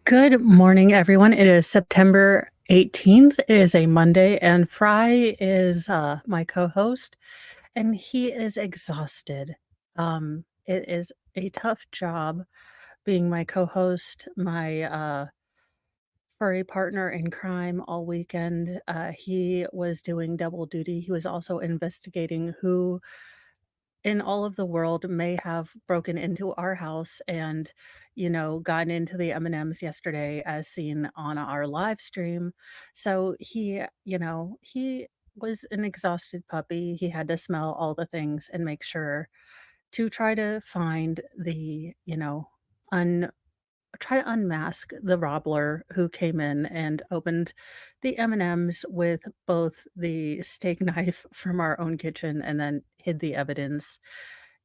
Good morning, everyone. It is September 18th. It is a Monday, and Fry is my co host, and he is exhausted. It is a tough job being my co host, my furry partner in crime all weekend. He was doing double duty. He was also investigating who in all of the world may have broken into our house and, gotten into the M&Ms yesterday as seen on our live stream. So he was an exhausted puppy. He had to smell all the things and make sure to try to find un try to unmask the robbler who came in and opened the M&Ms with both the steak knife from our own kitchen and then hid the evidence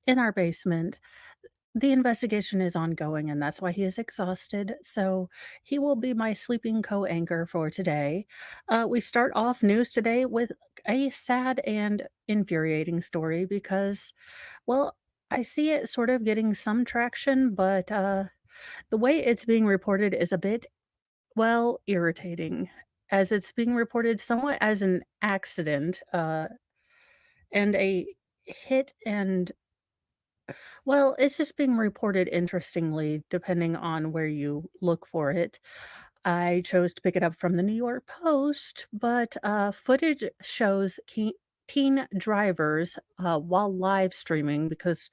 in our basement. The investigation is ongoing, and that's why he is exhausted. So he will be my sleeping co anchor for today. We start off news today with a sad and infuriating story because, well, I see it sort of getting some traction, but the way it's being reported is a bit, well, irritating, as it's being reported somewhat as an accident and a hit and well, it's just being reported interestingly, depending on where you look for it. I chose to pick it up from the New York Post, but footage shows teen drivers while live streaming, because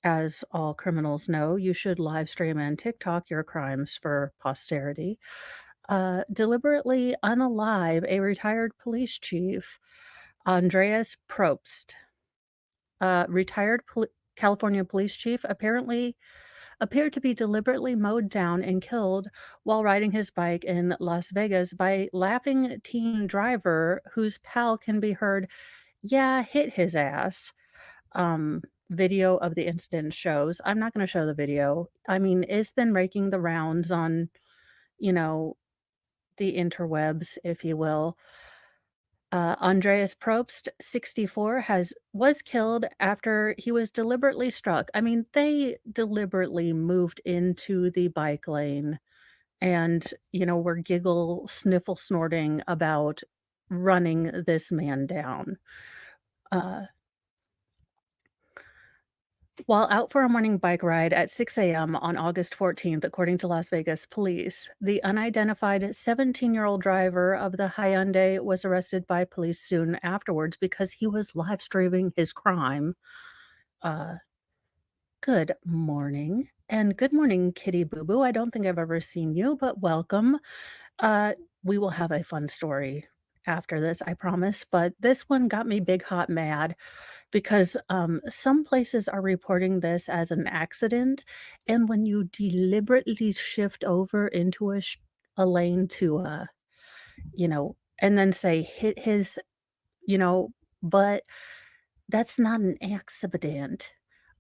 as all criminals know, you should live stream and TikTok your crimes for posterity. Deliberately unalive a retired police chief, Andreas Probst. Retired California police chief apparently appeared to be deliberately mowed down and killed while riding his bike in Las Vegas by laughing teen driver whose pal can be heard, "Yeah, hit his ass." Um, Video of the incident shows. I'm not going to show the video. I mean, it's been making the rounds on, you know, the interwebs, if you will. Andreas Probst, 64, was killed after he was deliberately struck. I mean, they deliberately moved into the bike lane and, were giggle, sniffle, snorting about running this man down. Uh, while out for a morning bike ride at 6 a.m. on August 14th, according to Las Vegas police, the unidentified 17-year-old driver of the Hyundai was arrested by police soon afterwards because he was live streaming his crime. Uh, Good morning. And good morning, Kitty Boo Boo. I don't think I've ever seen you, but welcome. Uh, we will have a fun story after this, I promise. But this one got me big hot mad because some places are reporting this as an accident, and when you deliberately shift over into a lane to and then say hit his, you know, but that's not an accident.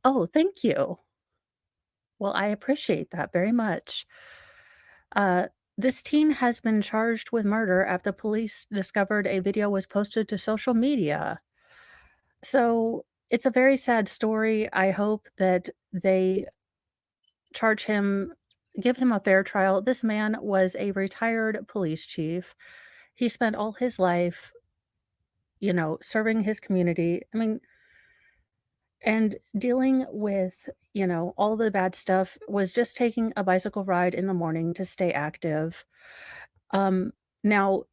Oh, thank you. Well, I appreciate that very much. Uh, this teen has been charged with murder after police discovered a video was posted to social media. So it's a very sad story. I hope that they charge him, give him a fair trial. This man was a retired police chief. He spent all his life, serving his community. I mean, and dealing with, all the bad stuff, was just taking a bicycle ride in the morning to stay active. Um, Now,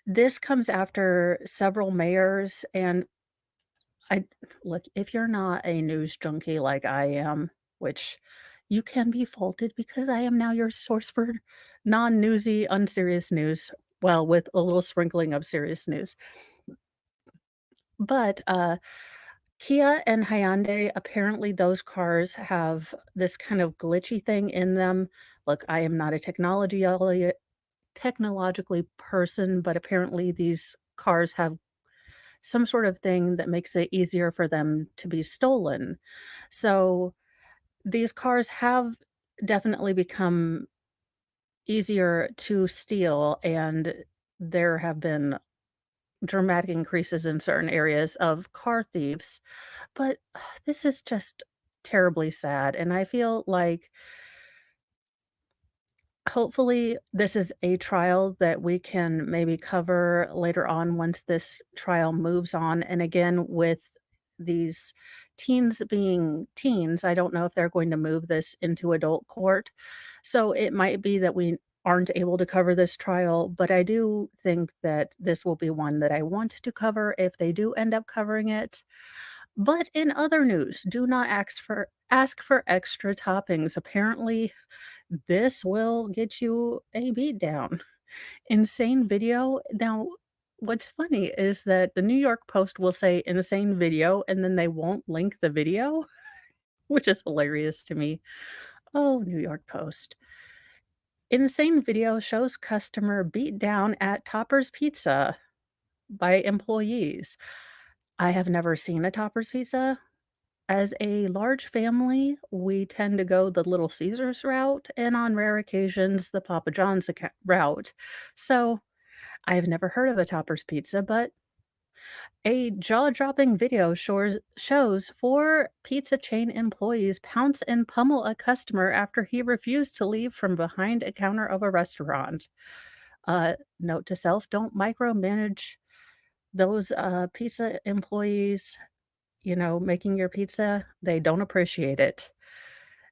this comes after several mayors and I look, if you're not a news junkie like I am, which you can be faulted because I am now your source for non-newsy, unserious news, well, with a little sprinkling of serious news. But Kia and Hyundai, apparently those cars have this kind of glitchy thing in them. Look, I am not a technologically person, but apparently these cars have some sort of thing that makes it easier for them to be stolen. So these cars have definitely become easier to steal, and there have been dramatic increases in certain areas of car thieves. But this is just terribly sad. And I feel like hopefully, this is a trial that we can maybe cover later on once this trial moves on, and again, with these teens being teens, I don't know if they're going to move this into adult court, so it might be that we aren't able to cover this trial, but I do think that this will be one that I want to cover if they do end up covering it. But in other news, do not ask for extra toppings. Apparently, this will get you a beat down. Insane video. Now, what's funny is that the New York Post will say insane video and then they won't link the video, which is hilarious to me. Oh, New York Post. Insane video shows customer beat down at Topper's Pizza by employees. I have never seen a Topper's Pizza. As a large family, we tend to go the Little Caesars route, and on rare occasions, the Papa John's route. So, I've never heard of a Topper's Pizza, but a jaw-dropping video shows 4 pizza chain employees pounce and pummel a customer after he refused to leave from behind a counter of a restaurant. Note to self, don't micromanage those, pizza employees, making your pizza. They don't appreciate it.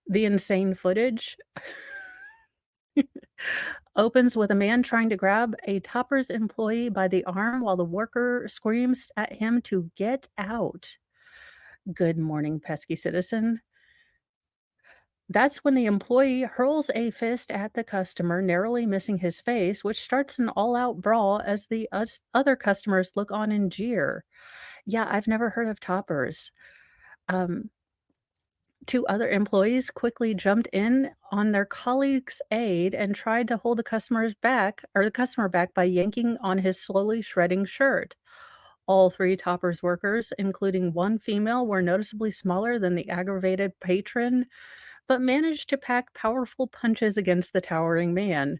The insane footage opens with a man trying to grab a Topper's employee by the arm while the worker screams at him to get out. Good morning, pesky citizen. That's when the employee hurls a fist at the customer, narrowly missing his face, which starts an all out brawl as the other customers look on and jeer. Yeah, I've never heard of Toppers. Um, Two other employees quickly jumped in on their colleague's aid and tried to hold the customer back by yanking on his slowly shredding shirt. All 3 Toppers workers, including one female, were noticeably smaller than the aggravated patron, but managed to pack powerful punches against the towering man.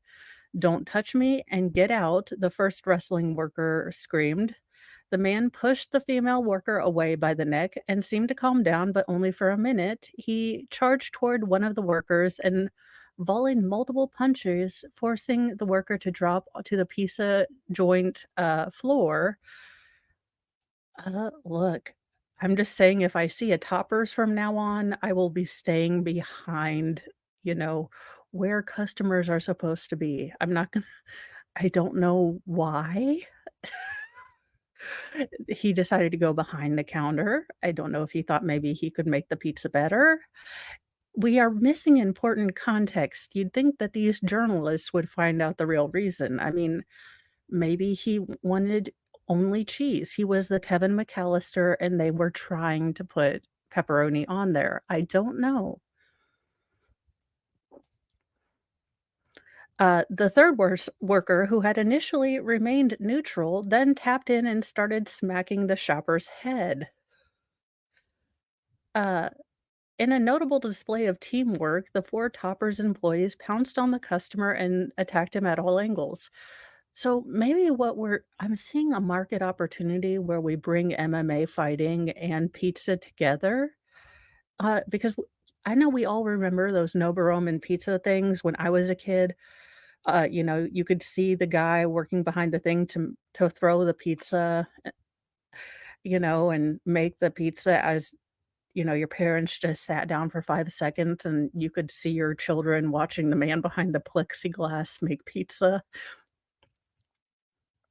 "Don't touch me and get out," the first wrestling worker screamed. The man pushed the female worker away by the neck and seemed to calm down, but only for a minute. He charged toward one of the workers and volleyed multiple punches, forcing the worker to drop to the pizza joint floor. Look, I'm just saying if I see a Toppers from now on, I will be staying behind, you know, where customers are supposed to be. I'm not gonna I don't know why he decided to go behind the counter. I don't know if he thought maybe he could make the pizza better. We are missing important context. You'd think that these journalists would find out the real reason. I mean, maybe he wanted only cheese. He was the Kevin McAllister, and they were trying to put pepperoni on there. I don't know. The third worker, who had initially remained neutral, then tapped in and started smacking the shopper's head. Uh, in a notable display of teamwork, the 4 Toppers employees pounced on the customer and attacked him at all angles. So maybe I'm seeing a market opportunity where we bring MMA fighting and pizza together, because I know we all remember those Nobu pizza things when I was a kid. You could see the guy working behind the thing to throw the pizza, and make the pizza as your parents just sat down for 5 seconds, and you could see your children watching the man behind the plexiglass make pizza.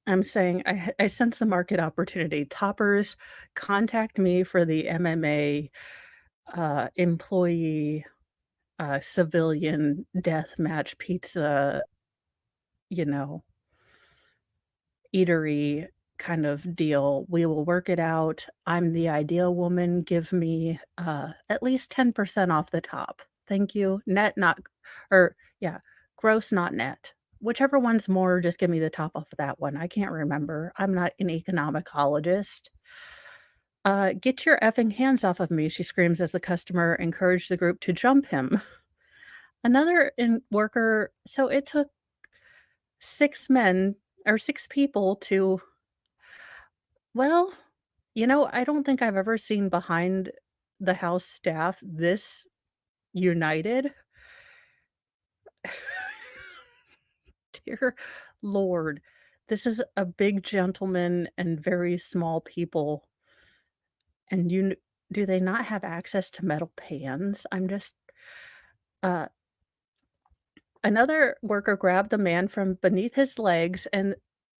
I'm saying I sense a market opportunity. Toppers, contact me for the MMA, employee, civilian deathmatch pizza, you know, eatery kind of deal. We will work it out. I'm the ideal woman. Give me, at least 10% off the top. Thank you. Net, not or yeah, gross, not net. Whichever one's more, just give me the top off of that one. I can't remember. I'm not an economicologist. "Get your effing hands off of me," she screams as the customer encouraged the group to jump him. Another in worker so it took 6 men or 6 people to well, I don't think I've ever seen behind the house staff this united. Dear Lord, this is a big gentleman and very small people, and do they not have access to metal pans? I'm just uh, Another worker grabbed the man from beneath his legs and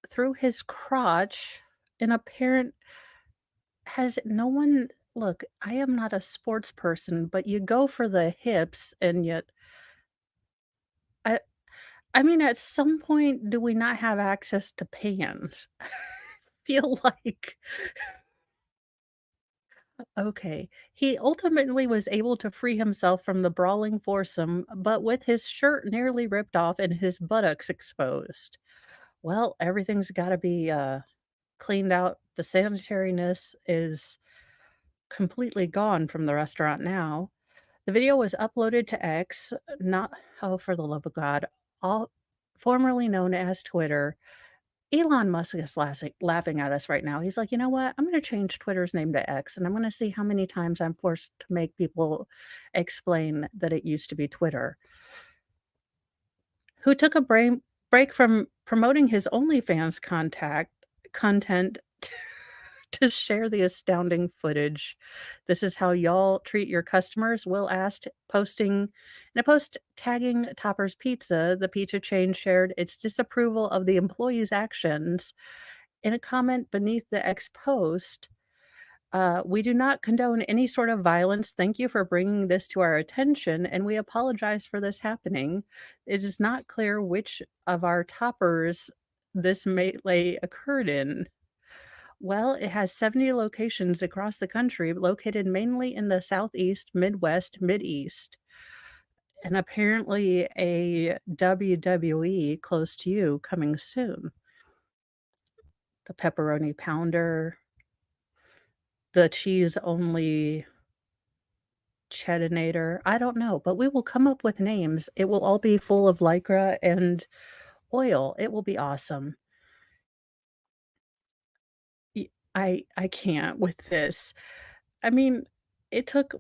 through his crotch in apparent has no one look, I am not a sports person, but you go for the hips and yet I I mean, at some point, do we not have access to pans? Feel like okay. He ultimately was able to free himself from the brawling foursome, but with his shirt nearly ripped off and his buttocks exposed. Well, everything's gotta be, cleaned out. The sanitariness is completely gone from the restaurant now. The video was uploaded to X, not oh, for the love of God, all formerly known as Twitter. Elon Musk is laughing at us right now. He's like, "You know what? I'm gonna change Twitter's name to X, and I'm gonna see how many times I'm forced to make people explain that it used to be Twitter." Who took a break from promoting his OnlyFans content to share the astounding footage. "This is how y'all treat your customers?" Will asked, posting in a post tagging Topper's Pizza. The pizza chain shared its disapproval of the employee's actions. In a comment beneath the X post, "We do not condone any sort of violence. Thank you for bringing this to our attention, and we apologize for this happening. It is not clear which of our toppers this melee occurred in." Well, it has 70 locations across the country, located mainly in the Southeast, Midwest, Mideast, and apparently a WWE close to you coming soon. The pepperoni pounder, the cheese only Cheddinator, I don't know, but we will come up with names. It will all be full of Lycra and oil. It will be awesome. Y I can't with this. I mean, it took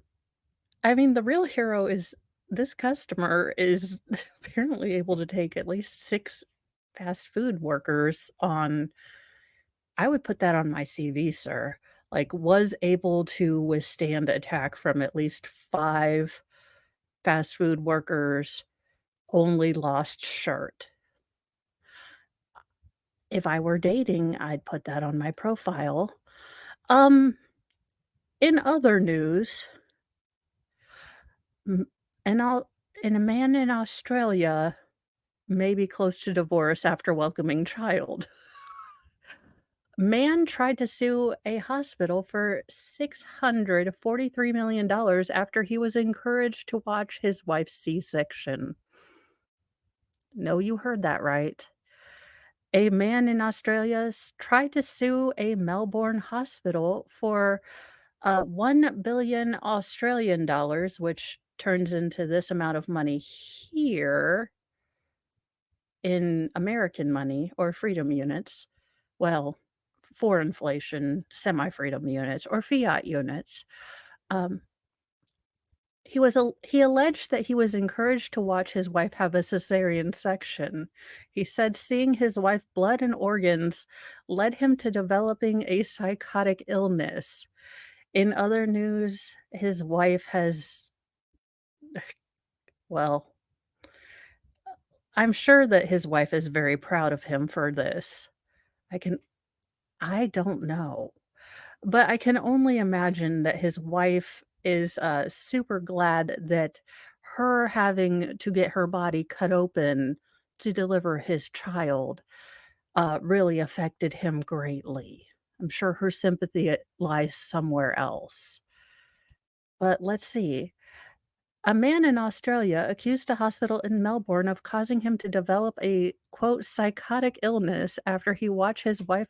the real hero is this customer is apparently able to take at least 6 fast food workers on I would put that on my CV, sir. Like, was able to withstand attack from at least 5 fast food workers, only lost shirt. If I were dating, I'd put that on my profile. Um, in other news, m and I'll and a man in Australia may be close to divorce after welcoming child. Man tried to sue a hospital for $643 million after he was encouraged to watch his wife's C-section. No, you heard that right. A man in Australia tried to sue a Melbourne hospital for 1 billion Australian dollars, which turns into this amount of money here in American money or freedom units. Well, for inflation, semi-freedom units or fiat units. Um, he alleged that he was encouraged to watch his wife have a cesarean section. He said seeing his wife blood and organs led him to developing a psychotic illness. In other news, his wife has well, I'm sure that his wife is very proud of him for this. I can I don't know. But I can only imagine that his wife is, super glad that her having to get her body cut open to deliver his child, really affected him greatly. I'm sure her sympathy, lies somewhere else. But let's see. A man in Australia accused a hospital in Melbourne of causing him to develop a, quote, "psychotic illness" after he watched his wife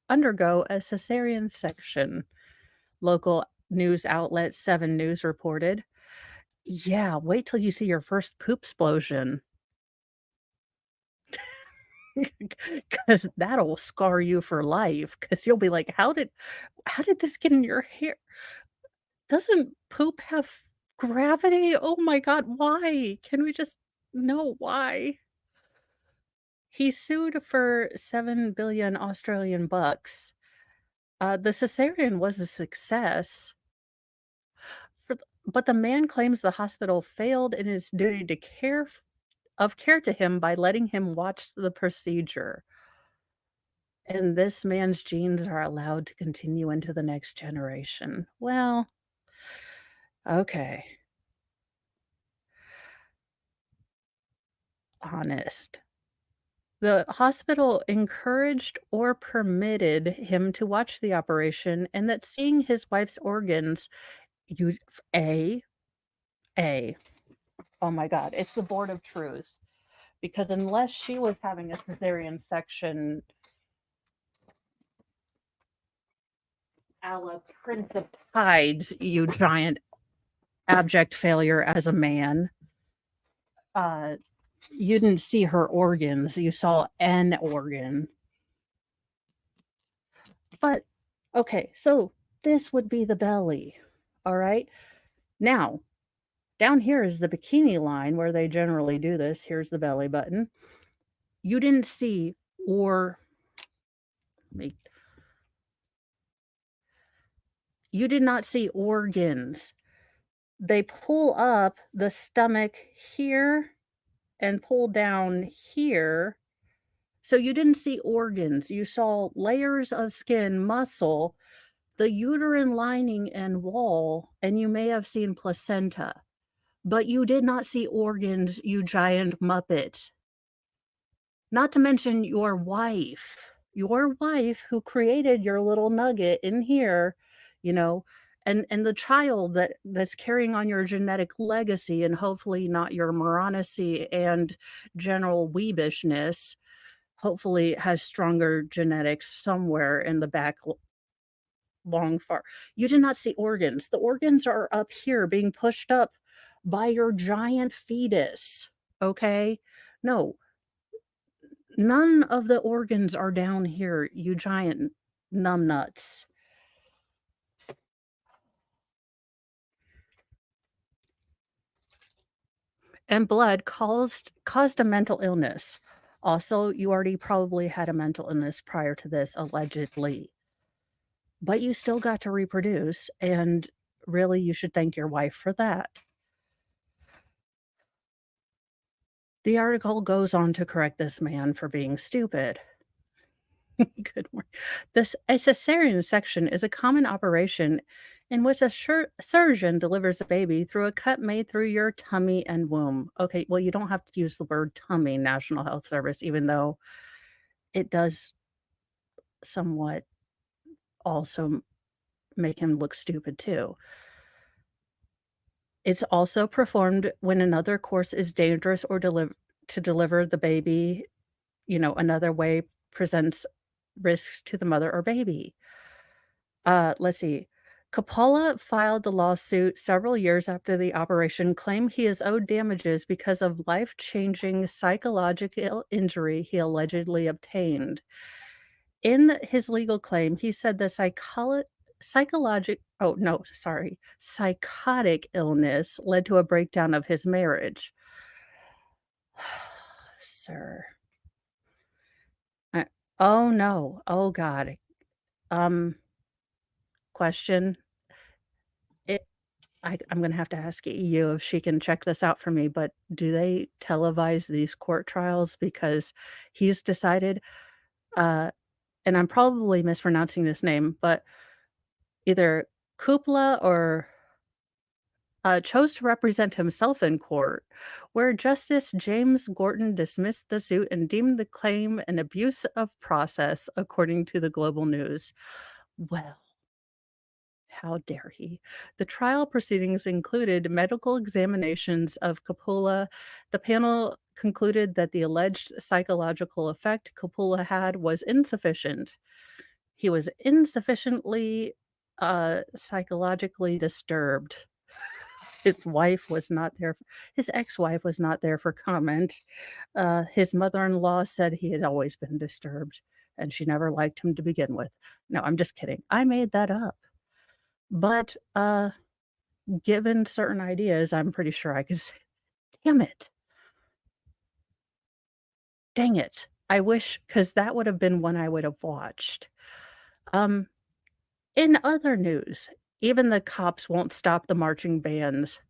undergo a cesarean section. Local news outlet 7 News reported. Yeah, wait till you see your first poop explosion, because 'cause that'll scar you for life. Because 'cause you'll be like, how did this get in your hair? Doesn't poop have gravity? Oh my god, why? Can we just no, why?" He sued for 7 billion Australian bucks. The cesarean was a success, but the man claims the hospital failed in its duty to care to him by letting him watch the procedure. And this man's genes are allowed to continue into the next generation. Well, okay, honest. The hospital encouraged or permitted him to watch the operation, and that seeing his wife's organs, you A, A. Oh my God, it's the Board of Truth. Because unless she was having a cesarean section a la Prince of Tides, you giant abject failure as a man, uh, you didn't see her organs. You saw an organ. But okay, so this would be the belly. All right. Now, down here is the bikini line where they generally do this. Here's the belly button. You didn't see or make you did not see organs. They pull up the stomach here and pull down here. So you didn't see organs. You saw layers of skin, muscle, the uterine lining and wall, and you may have seen placenta, but you did not see organs, you giant muppet. Not to mention your wife who created your little nugget in here, you know, and the child that's carrying on your genetic legacy and hopefully not your moronicy and general weebishness, hopefully has stronger genetics somewhere in the back long far. You did not see organs. The organs are up here being pushed up by your giant fetus, okay? No, none of the organs are down here, you giant numbnuts. And blood caused a mental illness. Also, you already probably had a mental illness prior to this, allegedly. But you still got to reproduce, and really, you should thank your wife for that. The article goes on to correct this man for being stupid. Good morning. This a cesarean section is a common operation in which a surgeon delivers a baby through a cut made through your tummy and womb. Okay, well, you don't have to use the word tummy, National Health Service, even though it does somewhat also make him look stupid too. It's also performed when another course is dangerous or to deliver the baby, another way presents risks to the mother or baby. Let's see. Coppola filed the lawsuit several years after the operation, claimed he is owed damages because of life-changing psychological injury he allegedly obtained. In his legal claim, he said the psychotic illness led to a breakdown of his marriage. Sir. I Oh, no. Oh, God. Um, question. It I'm gonna have to ask EU if she can check this out for me, but do they televise these court trials? Because he's decided, uh, and I'm probably mispronouncing this name, but either Kupla or chose to represent himself in court, where Justice James Gorton dismissed the suit and deemed the claim an abuse of process, according to the Global News. Well, how dare he? The trial proceedings included medical examinations of Coppola. The panel concluded that the alleged psychological effect Coppola had was insufficient. He was insufficiently psychologically disturbed. His wife was not there. His ex-wife was not there for comment. His mother-in-law said he had always been disturbed and she never liked him to begin with. No, I'm just kidding. I made that up. But given certain ideas, I'm pretty sure I could say, damn it. Dang it. I wish, because that would have been one I would have watched. Um, in other news, even the cops won't stop the marching bands.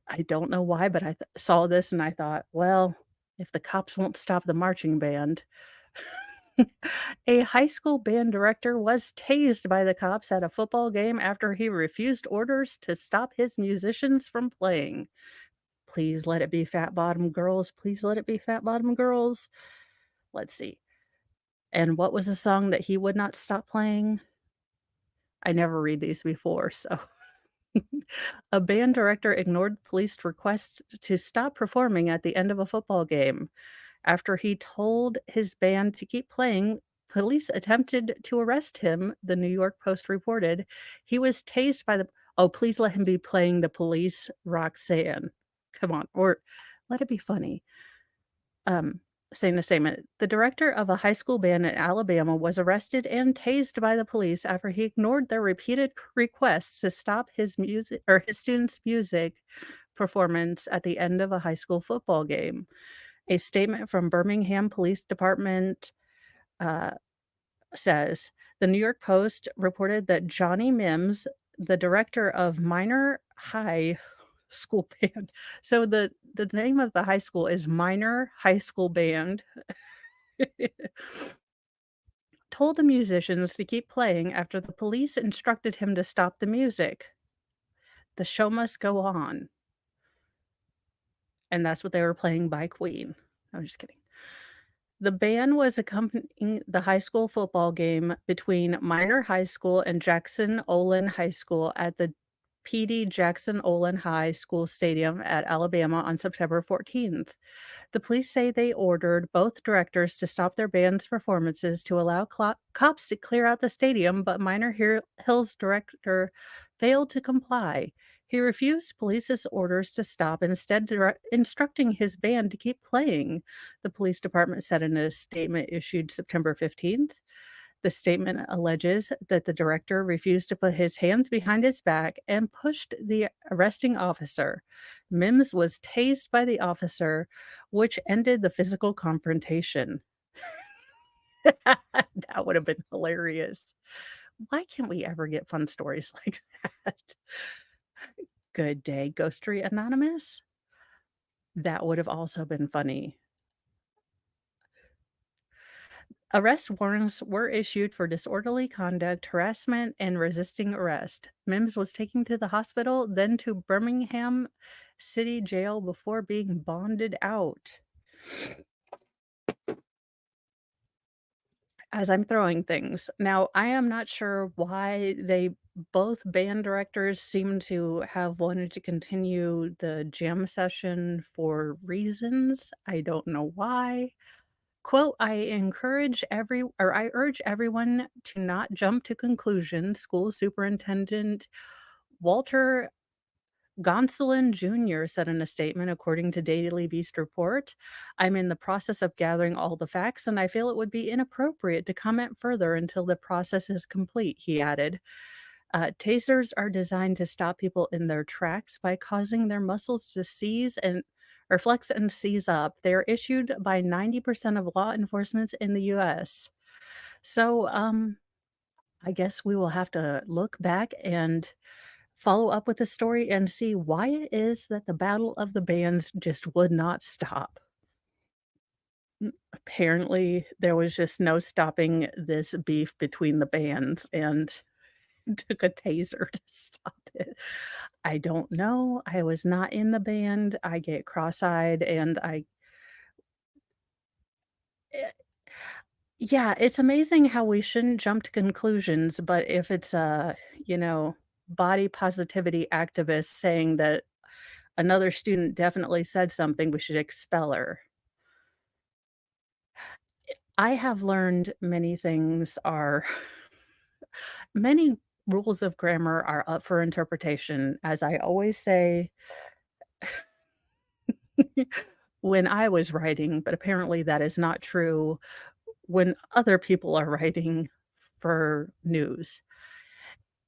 I don't know why, but I saw this and I thought, "Well, if the cops won't stop the marching band." A high school band director was tased by the cops at a football game after he refused orders to stop his musicians from playing. Please let it be Fat Bottom Girls. Please let it be Fat Bottom Girls. Let's see. And what was the song that he would not stop playing? I never read these before, so a band director ignored police requests to stop performing at the end of a football game. After he told his band to keep playing, police attempted to arrest him, the New York Post reported. He was tased by the Oh, please let him be playing the Police, Roxanne. Come on, or let it be funny. Um, saying a statement. The director of a high school band in Alabama was arrested and tased by the police after he ignored their repeated requests to stop his students' music performance at the end of a high school football game. A statement from Birmingham Police Department uh, says the New York Post reported that Johnny Mims, the director of Minor High School Band, so the name of the high school is Minor High School Band, told the musicians to keep playing after the police instructed him to stop the music. The show must go on, and that's what they were playing by Queen. I'm just kidding. The band was accompanying the high school football game between Minor High School and Jackson Olin High School at the PD Jackson Olin High School Stadium at Alabama on September 14th. The police say they ordered both directors to stop their band's performances to allow cops to clear out the stadium, but Hill's director failed to comply. He refused police's orders to stop, instead instructing his band to keep playing, the police department said in a statement issued September 15th. The statement alleges that the director refused to put his hands behind his back and pushed the arresting officer. Mims was tased by the officer, which ended the physical confrontation. That would have been hilarious. Why can't we ever get fun stories like that? Good day, Ghostery Anonymous. That would have also been funny. Arrest warrants were issued for disorderly conduct, harassment, and resisting arrest. Mims was taken to the hospital, then to Birmingham City Jail before being bonded out. As I'm throwing things. Now, I am not sure why both band directors seem to have wanted to continue the jam session for reasons. I don't know why. Quote, I urge everyone to not jump to conclusions, School Superintendent Walter Gonsolin Jr. said in a statement, according to Daily Beast report. I'm in the process of gathering all the facts, and I feel it would be inappropriate to comment further until the process is complete, he added. Tasers are designed to stop people in their tracks by causing their muscles to seize and or flex and seize up. They are issued by 90% of law enforcement in the US. So, I guess we will have to look back and follow up with the story and see why it is that the battle of the bands just would not stop. Apparently, there was just no stopping this beef between the bands, and took a taser to stop it. I don't know. I was not in the band. I get cross-eyed and eh yeah, it's amazing how we shouldn't jump to conclusions, but if it's a, you know, body positivity activist saying that another student definitely said something, we should expel her. I have learned many things are many rules of grammar are up for interpretation. As I always say when I was writing, but apparently that is not true when other people are writing for news.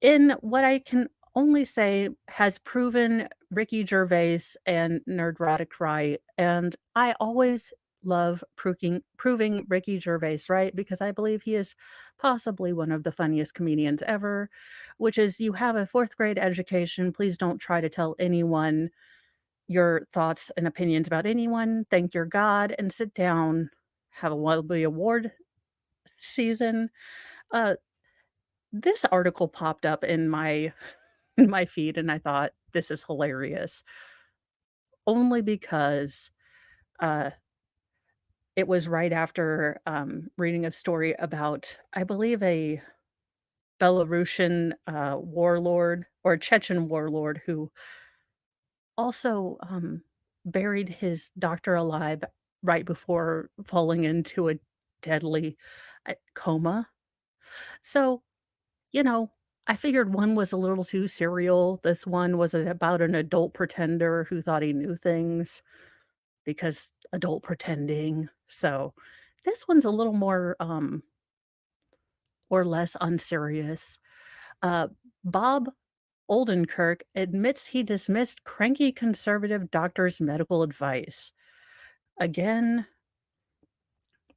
In what I can only say has proven Ricky Gervais and Nerdrotic right, and I always love proving Ricky Gervais right because I believe he is possibly one of the funniest comedians ever, which is you have a 4th grade education, please don't try to tell anyone your thoughts and opinions about anyone, thank your God, and sit down, have a lovely award season. Uh, this article popped up in my in my feed, and I thought, "This is hilarious," only because, uh it was right after, reading a story about, I believe, a Belarusian, warlord or Chechen warlord who also, buried his doctor alive right before falling into a deadly, coma. So, you know, I figured one was a little too serial. This one was about an adult pretender who thought he knew things because adult pretending. So, this one's a little more, or less unserious. Uh, Bob Oldenkirk admits he dismissed cranky conservative doctor's medical advice. Again,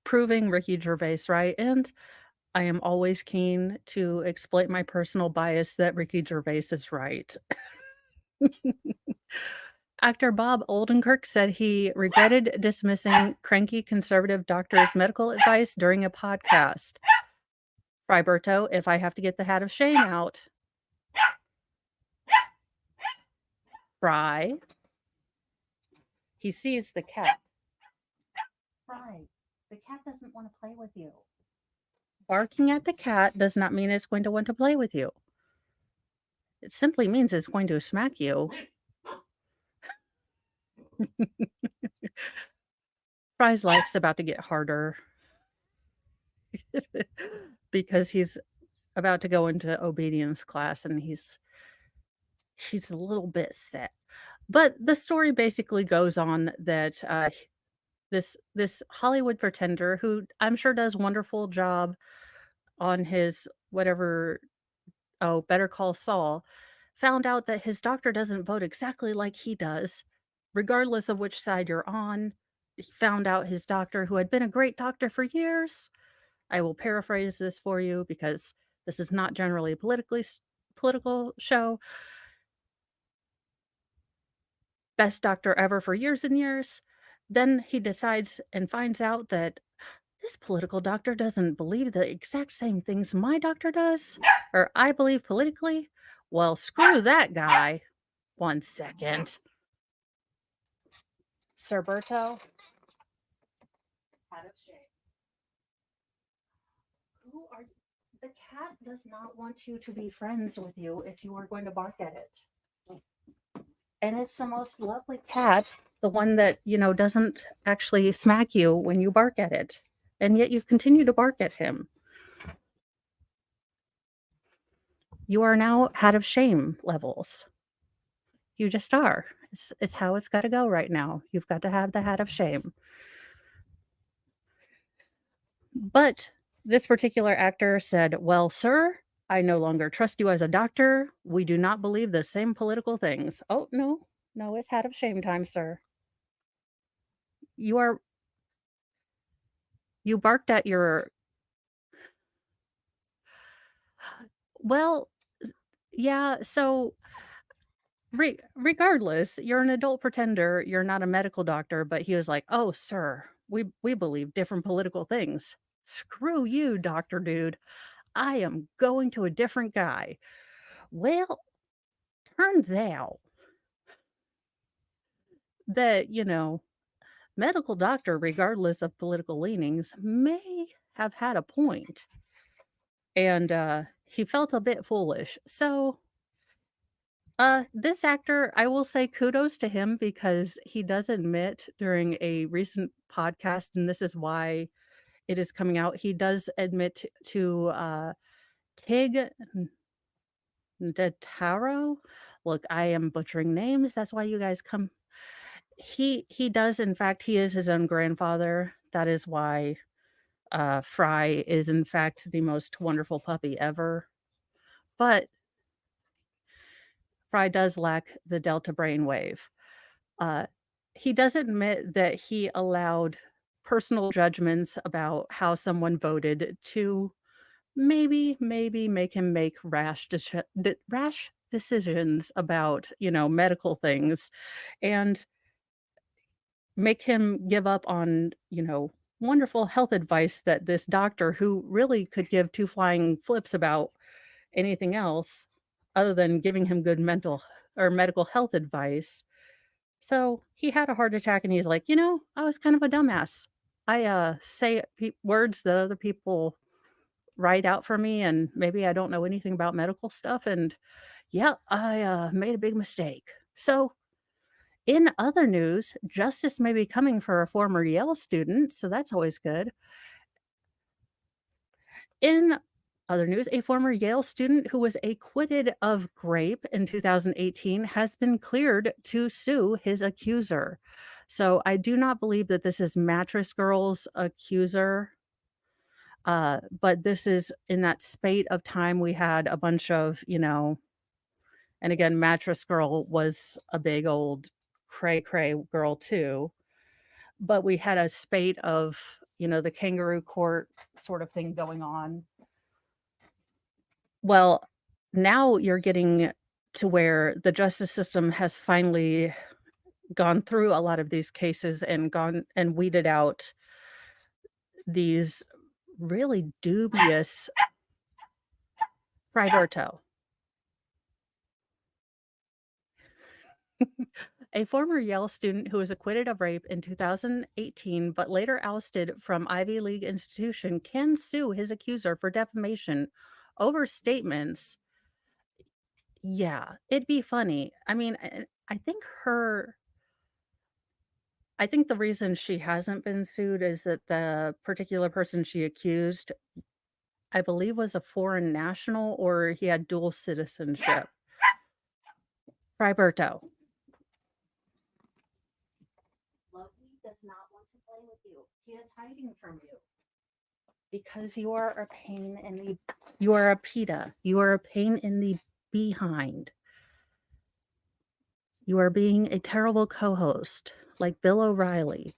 proving Ricky Gervais right. And I am always keen to exploit my personal bias that Ricky Gervais is right. Actor Bob Oldenkirk said he regretted dismissing cranky conservative doctor's medical advice during a podcast. Friberto, if I have to get the hat of shame out, Fry. He sees the cat. Fry, the cat doesn't want to play with you. Barking at the cat does not mean it's going to want to play with you. It simply means it's going to smack you. Fry's life's about to get harder because he's about to go into obedience class and he's a little bit set. But the story basically goes on that this Hollywood pretender who I'm sure does wonderful job on his whatever Better Call Saul, found out that his doctor doesn't vote exactly like he does, regardless of which side you're on. He found out his doctor, who had been a great doctor for years. I will paraphrase this for you because this is not generally a political show. Best doctor ever for years and years. Then he decides and finds out that this political doctor doesn't believe the exact same things my doctor does, or I believe politically. Well, screw that guy. 1 second. Sir Berto, out of shape. Who are you? The cat does not want you to be friends with you if you are going to bark at it. And it's the most lovely cat, the one that, doesn't actually smack you when you bark at it. And yet you continue to bark at him. You are now out of shame levels. You just are. It's how it's got to go right now. You've got to have the hat of shame. But this particular actor said, "Well, sir, I no longer trust you as a doctor. We do not believe the same political things." Oh, no. No, it's hat of shame time, sir. You are you barked at your well, yeah, so regardless, you're an adult pretender, you're not a medical doctor, but he was like, "Oh, sir, we believe different political things." Screw you, doctor dude. I am going to a different guy. Well, turns out that, medical doctor, regardless of political leanings, may have had a point, and, he felt a bit foolish. So, this actor, I will say kudos to him because he does admit during a recent podcast, and this is why it is coming out, he does admit to, Tig Notaro. Look, I am butchering names, that's why you guys come. He does, in fact, he is his own grandfather. That is why, Fry is, in fact, the most wonderful puppy ever. But Fry does lack the delta brainwave. Uh, he does admit that he allowed personal judgments about how someone voted to maybe make him make rash decisions about, medical things, and make him give up on, wonderful health advice that this doctor who really could give 2 flying flips about anything else other than giving him good mental or medical health advice. So, he had a heart attack and he's like, I was kind of a dumbass. I, say words that other people write out for me, and maybe I don't know anything about medical stuff, and yeah, I, made a big mistake." So, in other news, justice may be coming for a former Yale student, so that's always good. In other news, a former Yale student who was acquitted of rape in 2018 has been cleared to sue his accuser. So I do not believe that this is Mattress Girl's accuser, but this is in that spate of time we had a bunch of, and again, Mattress Girl was a big old cray cray girl too. But we had a spate of, the kangaroo court sort of thing going on. Well, now you're getting to where the justice system has finally gone through a lot of these cases and gone and weeded out these really dubious Friberto. A former Yale student who was acquitted of rape in 2018 but later ousted from Ivy League institution can sue his accuser for defamation over statements. Yeah, it'd be funny. I mean, I think the reason she hasn't been sued is that the particular person she accused, I believe, was a foreign national or he had dual citizenship. Friberto. Lovely does not want to play with you. He is hiding from you because you are a pain in the you are a PETA. You are a pain in the behind. You are being a terrible co-host like Bill O'Reilly.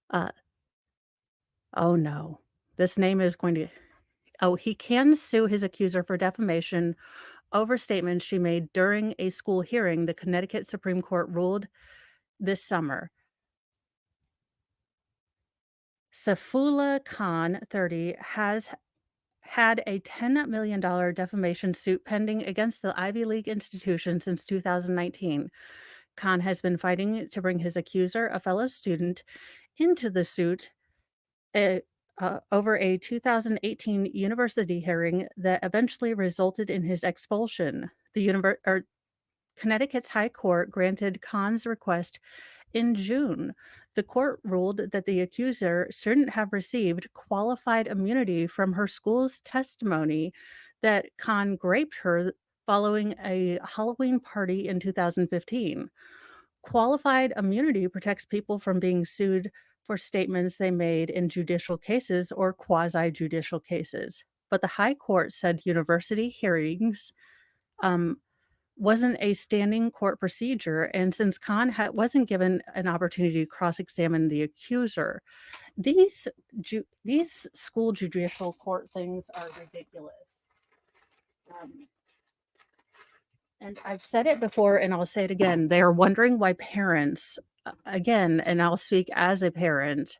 Uh, oh no. This name is going to Oh, he can sue his accuser for defamation over statements she made during a school hearing, the Connecticut Supreme Court ruled this summer. Saifullah Khan, 30, has had a $10 million defamation suit pending against the Ivy League institution since 2019. Khan has been fighting to bring his accuser, a fellow student, into the suit uh, over a 2018 university hearing that eventually resulted in his expulsion. Connecticut's High Court granted Khan's request in June. The court ruled that the accuser shouldn't have received qualified immunity from her school's testimony that Khan raped her following a Halloween party in 2015. Qualified immunity protects people from being sued for statements they made in judicial cases or quasi judicial cases. But the High Court said university hearings um, wasn't a standing court procedure, and since Khan wasn't given an opportunity to cross-examine the accuser, these school judicial court things are ridiculous. Um, and I've said it before, and I'll say it again. They are wondering why parents, again, and I'll speak as a parent.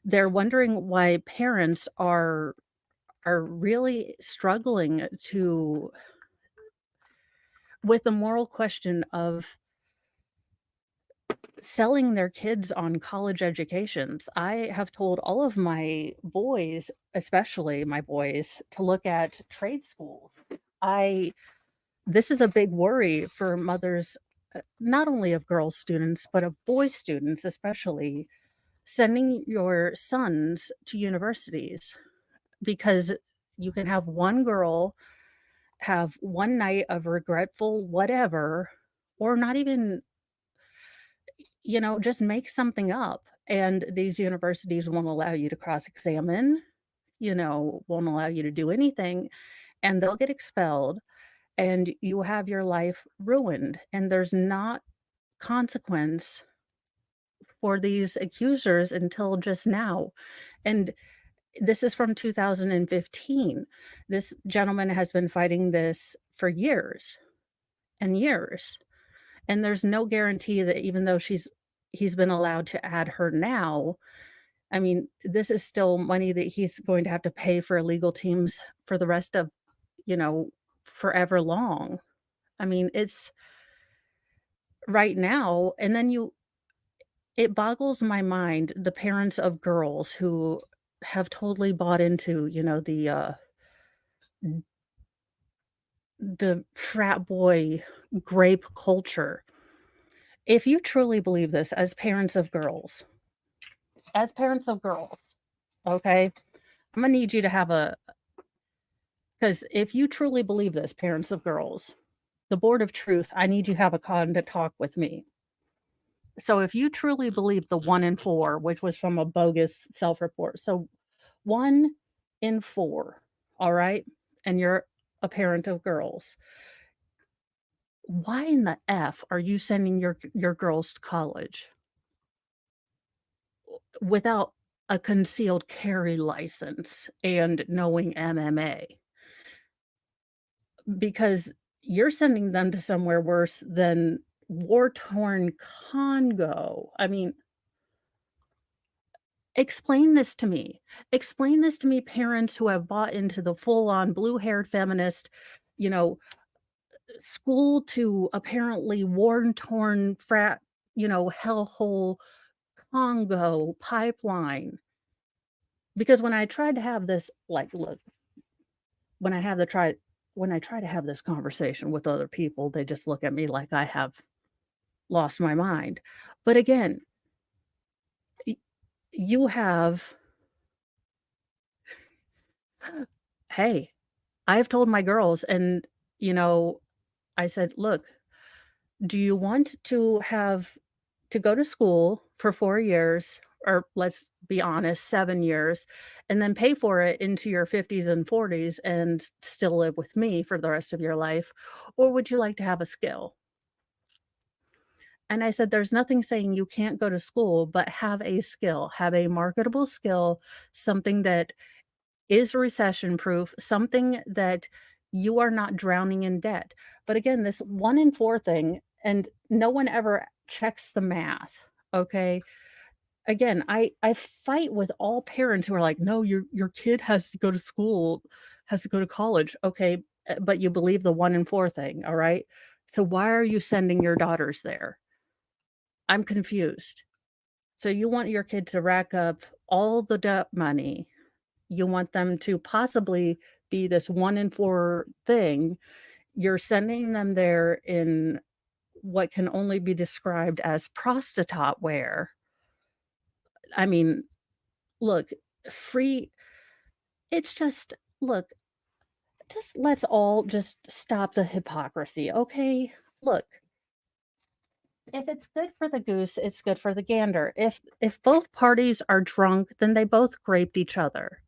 They're wondering why parents are really struggling to with the moral question of selling their kids on college educations. I have told all of my boys, especially my boys, to look at trade schools. I This is a big worry for mothers, not only of girl students, but of boy students, especially sending your sons to universities because you can have one girl have one night of regretful whatever, or not even just make something up. And these universities won't allow you to cross examine, won't allow you to do anything, and they'll get expelled. and you have your life ruined, and there's not consequence for these accusers until just now. And this is from 2015. This gentleman has been fighting this for years and years, and there's no guarantee that even though he's been allowed to add her now, I mean, this is still money that he's going to have to pay for legal teams for the rest of, you know, forever long. I mean, it's right now, and then you it boggles my mind, the parents of girls who have totally bought into, the frat boy grape culture. If you truly believe this as parents of girls, okay, I'm gonna need you to have a because if you truly believe this, parents of girls, the board of truth, I need you to have a con to talk with me. So if you truly believe the 1 in 4, which was from a bogus self-report, so 1 in 4, all right, and you're a parent of girls, why in the F are you sending your girls to college without a concealed carry license and knowing MMA? Because you're sending them to somewhere worse than war-torn Congo. I mean, explain this to me. Explain this to me, parents who have bought into the full-on blue-haired feminist, you know, school to apparently war-torn frat, hellhole Congo pipeline. Because when I tried to have this like, look, when I have the try when I try to have this conversation with other people, they just look at me like I have lost my mind. But again, y you have hey, I've told my girls and, you know, I said, "Look, do you want to go to school for 4 years, or let's be honest, 7 years, and then pay for it into your 50s and 40s and still live with me for the rest of your life, or would you like to have a skill?" And I said, "There's nothing saying you can't go to school, but have a skill, have a marketable skill, something that is recession proof, something that you are not drowning in debt." But again, this 1 in 4 thing, and no one ever checks the math, okay? Again, I fight with all parents who are like, "No, your kid has to go to school, has to go to college." Okay, but you believe the 1 in 4 thing, all right? So why are you sending your daughters there? I'm confused. So you want your kid to rack up all the debt money. You want them to possibly be this 1 in 4 thing. You're sending them there in what can only be described as prostitute wear. I mean, look, free it's just look, just let's all just stop the hypocrisy, okay? Look, if it's good for the goose, it's good for the gander. If both parties are drunk, then they both graped each other.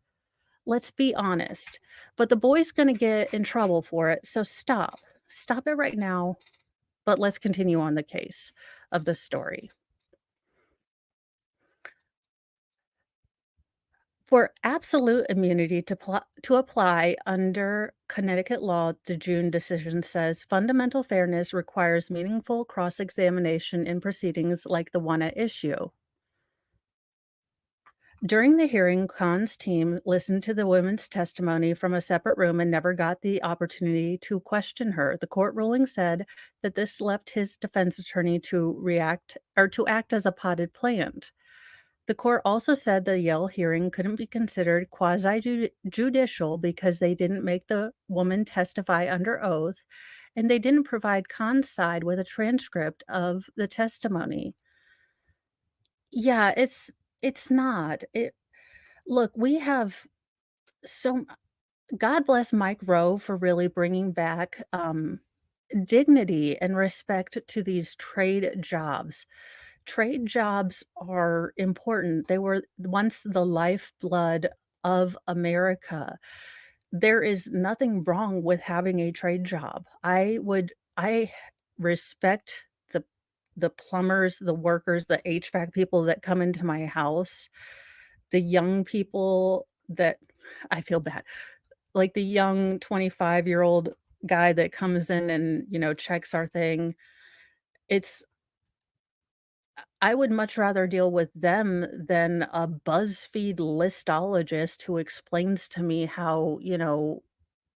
Let's be honest. But the boy's gonna get in trouble for it, so stop. Stop it right now, but let's continue on the case of the story. For absolute immunity to apply under Connecticut law, the June decision says fundamental fairness requires meaningful cross examination in proceedings like the one at issue. During the hearing, Khan's team listened to the women's testimony from a separate room and never got the opportunity to question her. The court ruling said that this left his defense attorney to react or to act as a potted plant. The court also said the Yale hearing couldn't be considered quasi judicial because they didn't make the woman testify under oath and they didn't provide Khan's side with a transcript of the testimony. Yeah, it's not. Look, we have so God bless Mike Rowe for really bringing back dignity and respect to these trade jobs. Trade jobs are important. They were once the lifeblood of America. There is nothing wrong with having a trade job. I respect the plumbers, the workers, the HVAC people that come into my house, the young people that I feel bad, like the young 25-year-old guy that comes in and, checks our thing. It's I would much rather deal with them than a BuzzFeed listologist who explains to me how,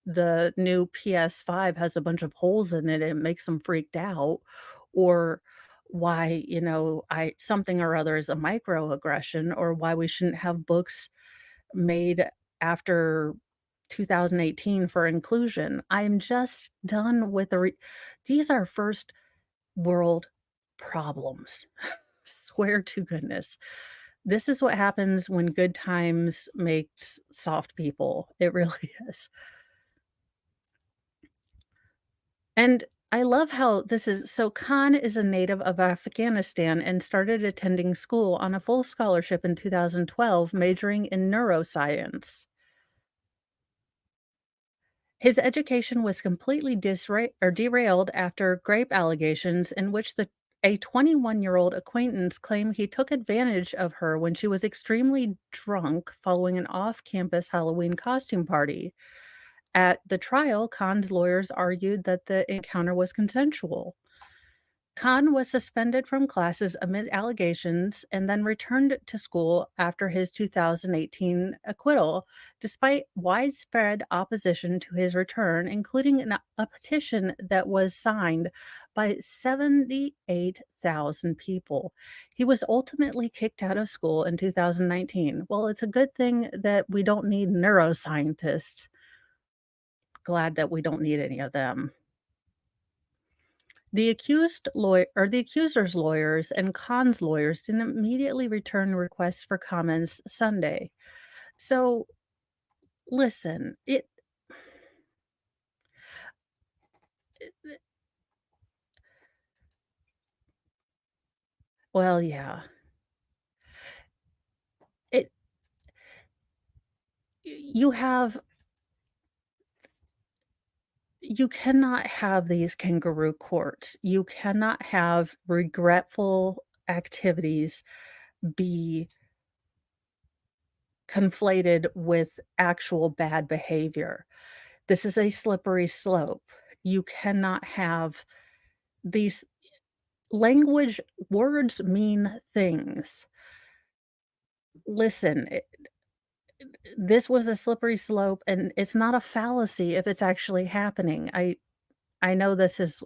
the new PS5 has a bunch of holes in it and it makes them freaked out, or why, I something or other is a microaggression, or why we shouldn't have books made after 2018 for inclusion. I'm just done with these are first world problems. Swear to goodness. This is what happens when good times makes soft people. It really is. And I love how this is so Khan is a native of Afghanistan and started attending school on a full scholarship in 2012, majoring in neuroscience. His education was completely derailed after grape allegations in which a 21-year-old acquaintance claimed he took advantage of her when she was extremely drunk following an off-campus Halloween costume party. At the trial, Khan's lawyers argued that the encounter was consensual. Khan was suspended from classes amid allegations and then returned to school after his 2018 acquittal, despite widespread opposition to his return, including a petition that was signed by 78,000 people. He was ultimately kicked out of school in 2019. Well, it's a good thing that we don't need neuroscientists. Glad that we don't need any of them. The accuser's lawyers and Khan's lawyers didn't immediately return requests for comments Sunday. So, listen, well, yeah. It you have you cannot have these kangaroo courts. You cannot have regretful activities be conflated with actual bad behavior. This is a slippery slope. You cannot have these language words mean things. Listen, this was a slippery slope, and it's not a fallacy if it's actually happening. I know this is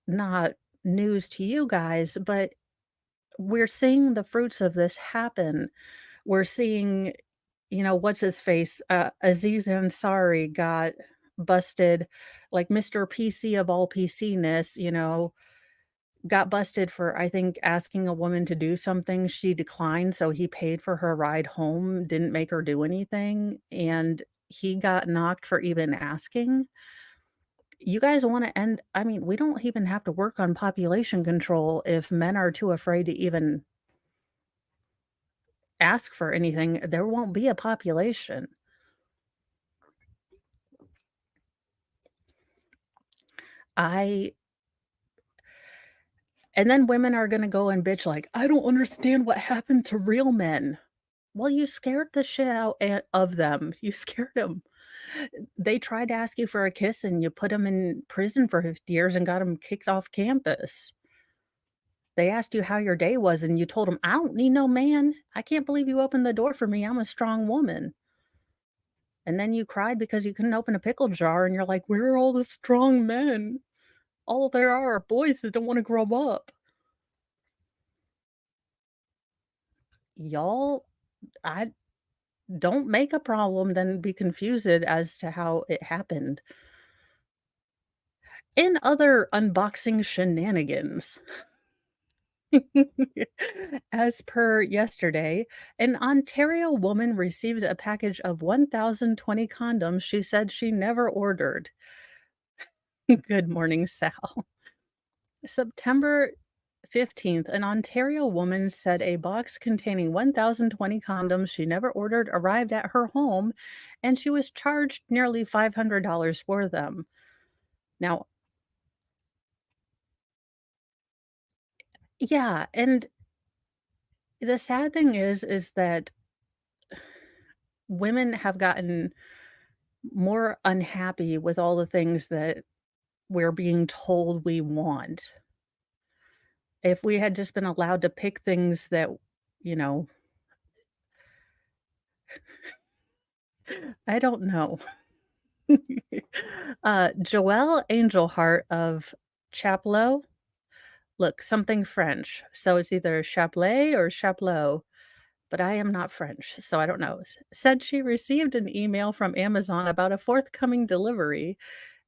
not news to you guys, but we're seeing the fruits of this happen. We're seeing, what's his face? Aziz Ansari got busted, like Mr. PC of all PC-ness, got busted for, I think, asking a woman to do something she declined, so he paid for her ride home, didn't make her do anything, and he got knocked for even asking. You guys wanna end I mean, we don't even have to work on population control if men are too afraid to even ask for anything, there won't be a population. I and then women are gonna go and bitch like, "I don't understand what happened to real men." Well, you scared the shit out of them. You scared them. They tried to ask you for a kiss, and you put them in prison for 50 years and got them kicked off campus. They asked you how your day was, and you told them, "I don't need no man. I can't believe you opened the door for me. I'm a strong woman." And then you cried because you couldn't open a pickle jar, and you're like, "Where are all the strong men? All there are boys that don't wanna grow up." Y'all, I don't make a problem, then be confused as to how it happened. In other unboxing shenanigans, as per yesterday, an Ontario woman receives a package of 1,020 condoms she said she never ordered. Good morning, Sal. September 15th, an Ontario woman said a box containing 1,020 condoms she never ordered arrived at her home and she was charged nearly $500 for them. Now, yeah, and the sad thing is that women have gotten more unhappy with all the things that we're being told we want. If we had just been allowed to pick things that, you know, I don't know. Joelle Angelhart of Chapleau, look, something French, so it's either Chapelet or Chapleau, but I am not French, so I don't know. Said she received an email from Amazon about a forthcoming delivery,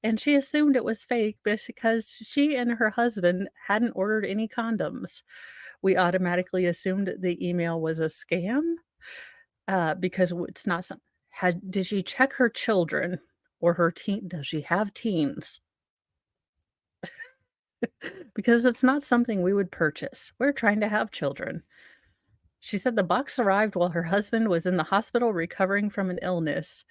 and she assumed it was fake because she and her husband hadn't ordered any condoms. We automatically assumed the email was a scam, because it's not some had did she check her children or her teen does she have teens? Because it's not something we would purchase. We're trying to have children. She said the box arrived while her husband was in the hospital recovering from an illness.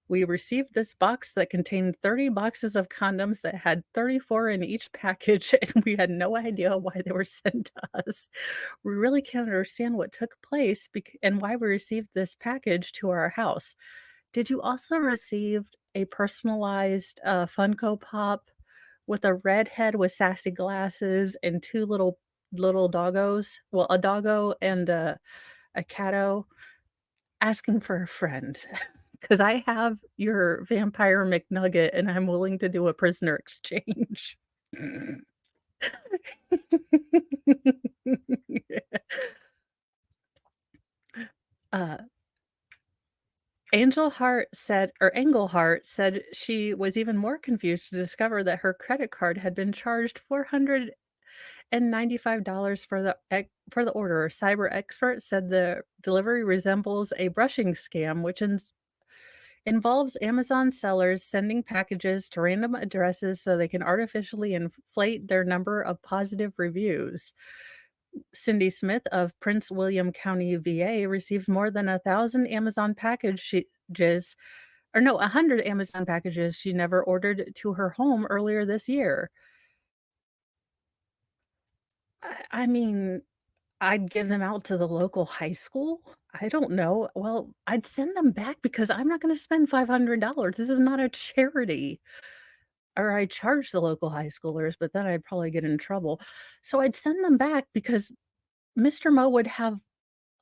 We received this box that contained 30 boxes of condoms that had 34 in each package, and we had no idea why they were sent to us. We really can't understand what took place and why we received this package to our house. Did you also receive a personalized, Funko Pop with a red head with sassy glasses and 2 little doggos? Well, a doggo and a catto asking for a friend, because I have your Vampire McNugget, and I'm willing to do a prisoner exchange. Uh Engelhart said she was even more confused to discover that her credit card had been charged $495 for the order. A cyber expert said the delivery resembles a brushing scam, which involves Amazon sellers sending packages to random addresses so they can artificially inflate their number of positive reviews. Cindy Smith of Prince William County, VA, received more than 1,000 Amazon packages, or no, 100 Amazon packages she never ordered to her home earlier this year. I mean, I'd give them out to the local high school? I don't know. Well, I'd send them back because I'm not gonna spend $500. This is not a charity. Or I'd charge the local high schoolers, but then I'd probably get in trouble. So I'd send them back because Mr. Mo would have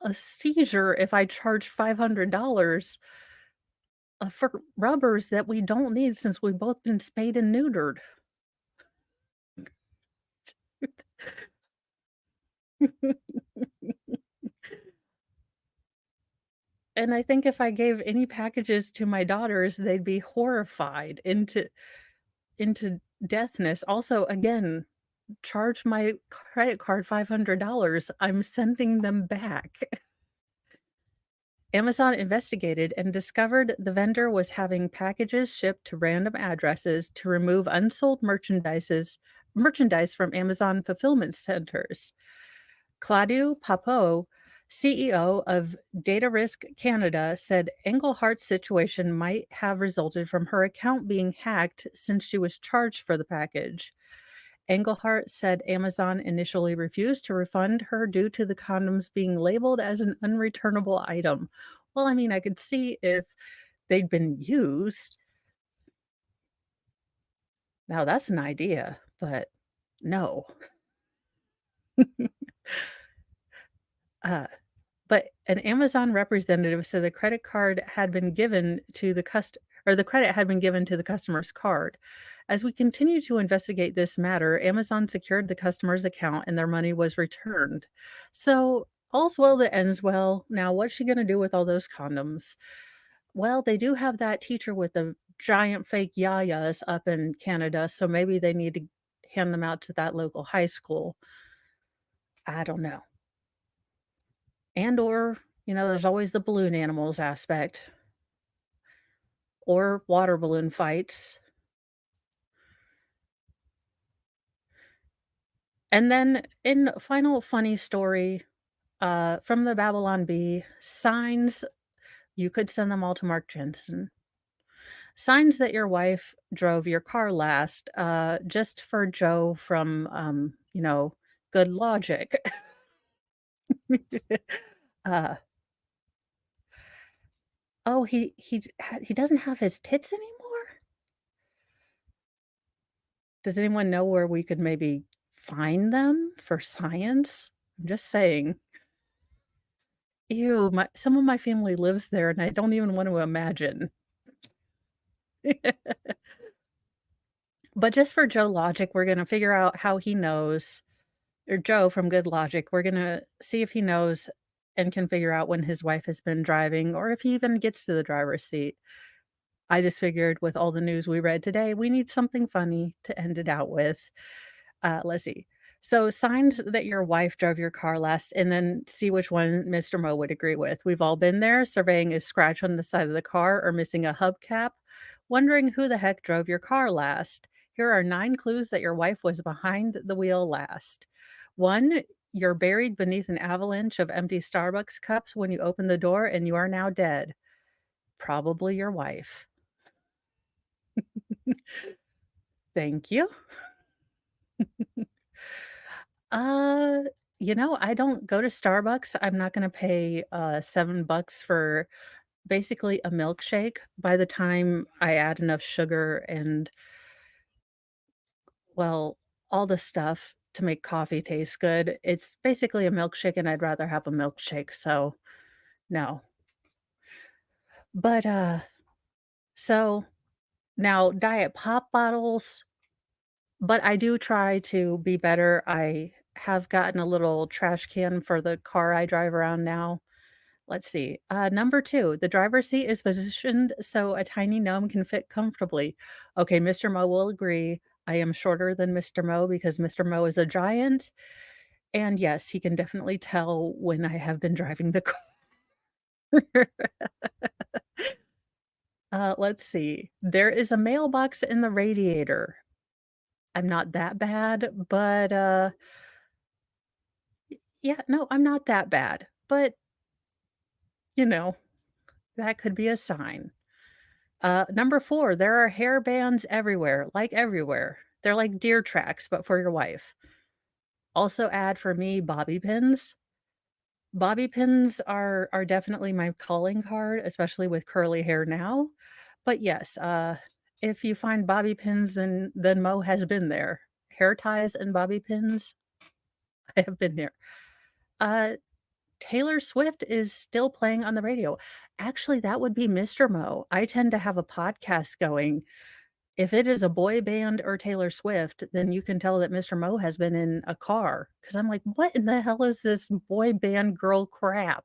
a seizure if I charged $500, for rubbers that we don't need since we've both been spayed and neutered. And I think if I gave any packages to my daughters, they'd be horrified into deathness. Also, again, charge my credit card $500. I'm sending them back. Amazon investigated and discovered the vendor was having packages shipped to random addresses to remove unsold merchandise from Amazon fulfillment centers. Claudio Papo, CEO of Data Risk Canada, said Englehart's situation might have resulted from her account being hacked since she was charged for the package. Engelhart said Amazon initially refused to refund her due to the condoms being labeled as an unreturnable item. Well, I mean, I could see if they'd been used. Now that's an idea, but no. Uh, but an Amazon representative said the credit card had been given to the credit had been given to the customer's card. As we continue to investigate this matter, Amazon secured the customer's account and their money was returned. So, all's well that ends well. Now, what's she going to do with all those condoms? Well, they do have that teacher with the giant fake yayas up in Canada, so maybe they need to hand them out to that local high school. I don't know. And or, there's always the balloon animals aspect or water balloon fights. And then in final funny story, from the Babylon Bee, signs you could send them all to Mark Jensen. Signs that your wife drove your car last, just for Joe from, Good Logic. Uh, oh, he doesn't have his tits anymore? Does anyone know where we could maybe find them for science? I'm just saying. Ew, some of my family lives there, and I don't even want to imagine. But just for Joe Logic, we're gonna figure out how he knows or Joe from Good Logic, we're gonna see if he knows and can figure out when his wife has been driving or if he even gets to the driver's seat. I just figured with all the news we read today, we need something funny to end it out with. Let's see. So, signs that your wife drove your car last, and then see which one Mr. Mo would agree with. We've all been there, surveying a scratch on the side of the car or missing a hubcap, wondering who the heck drove your car last. Here are 9 clues that your wife was behind the wheel last. 1, you're buried beneath an avalanche of empty Starbucks cups when you open the door and you are now dead. Probably your wife. Thank you. Uh, I don't go to Starbucks. I'm not gonna pay, $7 for basically a milkshake. By the time I add enough sugar and, well, all the stuff to make coffee taste good, it's basically a milkshake, and I'd rather have a milkshake, so, no. But, so now Diet Pop bottles, but I do try to be better. I have gotten a little trash can for the car I drive around now. Let's see. Number 2, the driver's seat is positioned so a tiny gnome can fit comfortably. Okay, Mr. Mo will agree. I am shorter than Mr. Mo because Mr. Mo is a giant. And yes, he can definitely tell when I have been driving the car. Let's see. There is a mailbox in the radiator. I'm not that bad, but yeah, no, I'm not that bad. But, you know, that could be a sign. Number 4, there are hair bands everywhere, like everywhere. They're like deer tracks, but for your wife. Also add for me bobby pins. Bobby pins are definitely my calling card, especially with curly hair now. But yes, if you find bobby pins, then Mo has been there. Hair ties and bobby pins, I have been there. Uh, Taylor Swift is still playing on the radio. Actually, that would be Mr. Mo. I tend to have a podcast going. If it is a boy band or Taylor Swift, then you can tell that Mr. Mo has been in a car. Because 'cause I'm like, "What in the hell is this boy band girl crap?"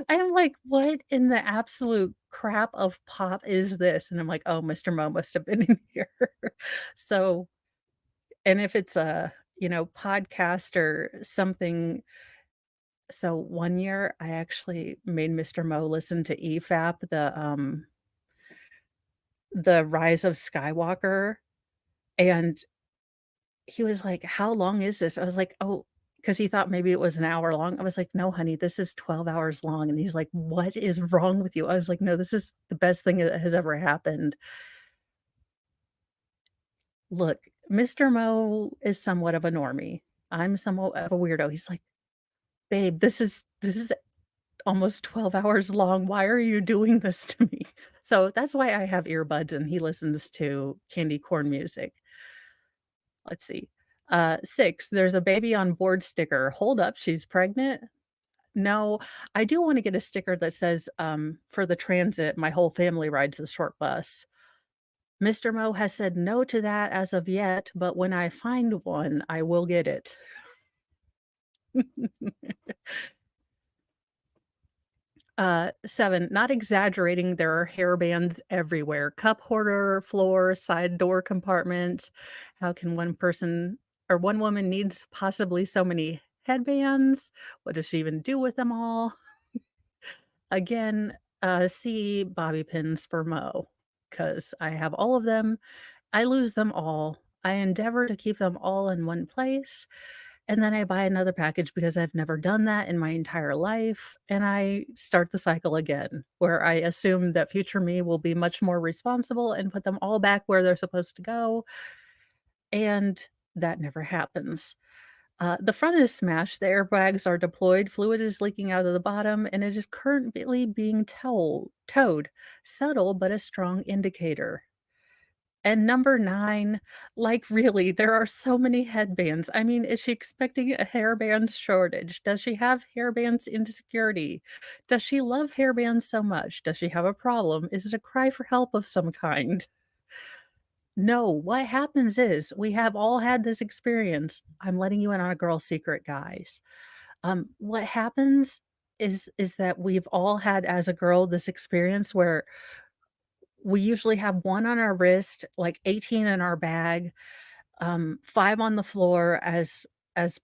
I am like, "What in the absolute crap of pop is this?" And I'm like, "Oh, Mr. Mo must have been in here." So, and if it's a, podcast or something, so one year I actually made Mr. Mo listen to EFAP, the Rise of Skywalker, and he was like, "How long is this?" I was like, "Oh," because he thought maybe it was an hour long. I was like, "No, honey, this is 12 hours long." And he's like, "What is wrong with you?" I was like, "No, this is the best thing that has ever happened." Look, Mr. Mo is somewhat of a normie. I'm somewhat of a weirdo. He's like, "Babe, this is almost 12 hours long. Why are you doing this to me?" So that's why I have earbuds and he listens to candy corn music. Let's see. 6, there's a baby on board sticker. Hold up, she's pregnant? No, I do wanna get a sticker that says, "For the transit, my whole family rides the short bus." Mr. Mo has said no to that as of yet, but when I find one, I will get it. 7, not exaggerating, there are hair bands everywhere. Cup holder, floor, side door compartment. How can one person or one woman needs possibly so many headbands? What does she even do with them all? Again, see bobby pins for Mo. because I have all of them. I lose them all. I endeavor to keep them all in one place, and then I buy another package because I've never done that in my entire life, and I start the cycle again, where I assume that future me will be much more responsible and put them all back where they're supposed to go, and that never happens. The front is smashed, the airbags are deployed, fluid is leaking out of the bottom, and it is currently being towed. Subtle, but a strong indicator. And number 9, like, really, there are so many headbands. I mean, is she expecting a hairband shortage? Does she have hairbands insecurity? Does she love hairbands so much? Does she have a problem? Is it a cry for help of some kind? No, what happens is we have all had this experience. I'm letting you in on a girl secret, guys. What happens is that we've all had as a girl this experience where we usually have 1 on our wrist, like 18 in our bag, 5 on the floor as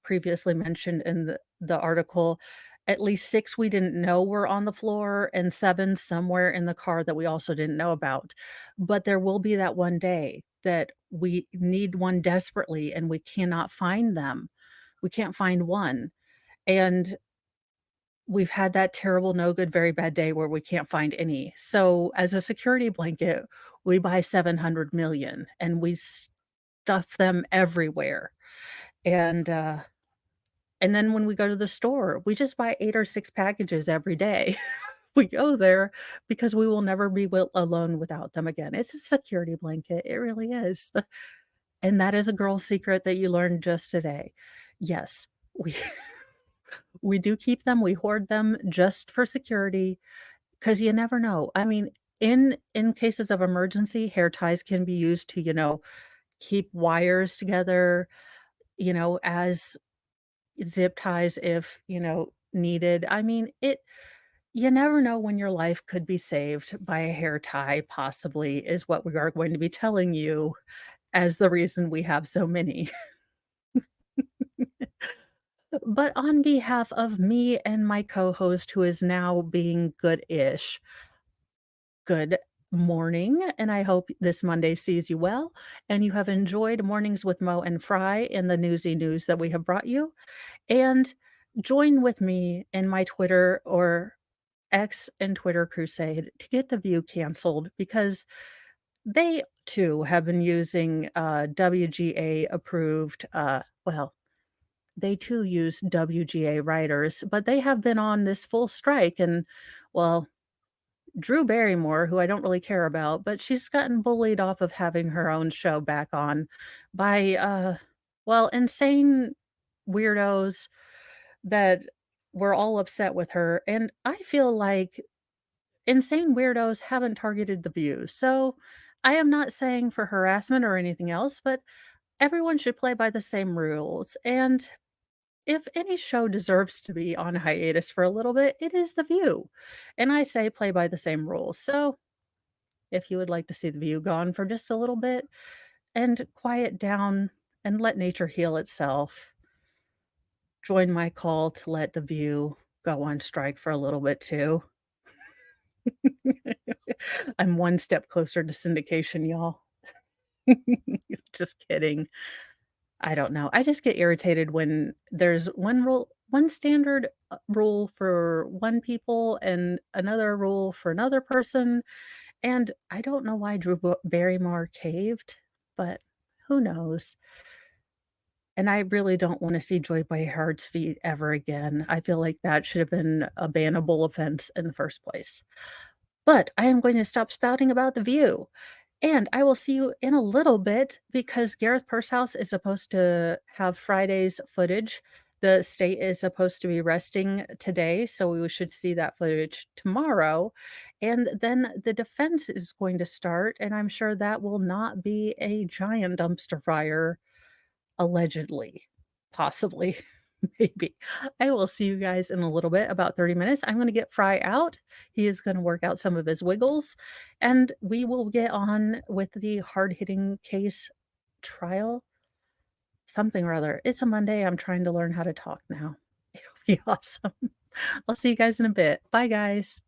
previously mentioned in the article, at least 6 we didn't know were on the floor, and 7 somewhere in the car that we also didn't know about. But there will be that one day that we need one desperately and we cannot find them. We can't find one, and we've had that terrible, no good, very bad day where we can't find any. So, as a security blanket, we buy 700,000,000 and we stuff them everywhere. And, uh, and then when we go to the store, we just buy 8 or 6 packages every day. We go there because we will never be alone without them again. It's a security blanket, it really is. And that is a girl secret that you learned just today. Yes, we we do keep them, we hoard them just for security, because you never know. I mean, in cases of emergency, hair ties can be used to, keep wires together, as zip ties if, needed. I mean, you never know when your life could be saved by a hair tie, possibly, is what we are going to be telling you as the reason we have so many. But on behalf of me and my co-host, who is now being good-ish, good morning, and I hope this Monday sees you well, and you have enjoyed Mornings with Mo and Fry in the newsy news that we have brought you. And join with me in my Twitter or X and Twitter crusade to get The View canceled because they too have been using WGA approved, they too use WGA writers, but they have been on this full strike. And well, Drew Barrymore, who I don't really care about, but she's gotten bullied off of having her own show back on by, insane weirdos that were all upset with her, and I feel like insane weirdos haven't targeted the views. So, I am not saying for harassment or anything else, but everyone should play by the same rules, and if any show deserves to be on hiatus for a little bit, it is The View, and I say play by the same rules. So, if you would like to see The View gone for just a little bit and quiet down and let nature heal itself, join my call to let The View go on strike for a little bit too. I'm one step closer to syndication, y'all. Just kidding. I don't know. I just get irritated when there's one standard rule for one people and another rule for another person. And I don't know why Drew Barrymore caved, but who knows? And I really don't wanna see Joy Heart's feet ever again. I feel like that should have been a bannable offense in the first place. But I am going to stop spouting about The View, and I will see you in a little bit because Gareth Pursehouse is supposed to have Friday's footage. The state is supposed to be resting today, so we should see that footage tomorrow, and then the defense is going to start, and I'm sure that will not be a giant dumpster fire, allegedly, possibly, maybe. I will see you guys in a little bit, about 30 minutes. I'm gonna get Fry out. He is gonna work out some of his wiggles, and we will get on with the hard-hitting case trial, something or other. It's a Monday, I'm trying to learn how to talk now. It'll be awesome. I'll see you guys in a bit. Bye, guys.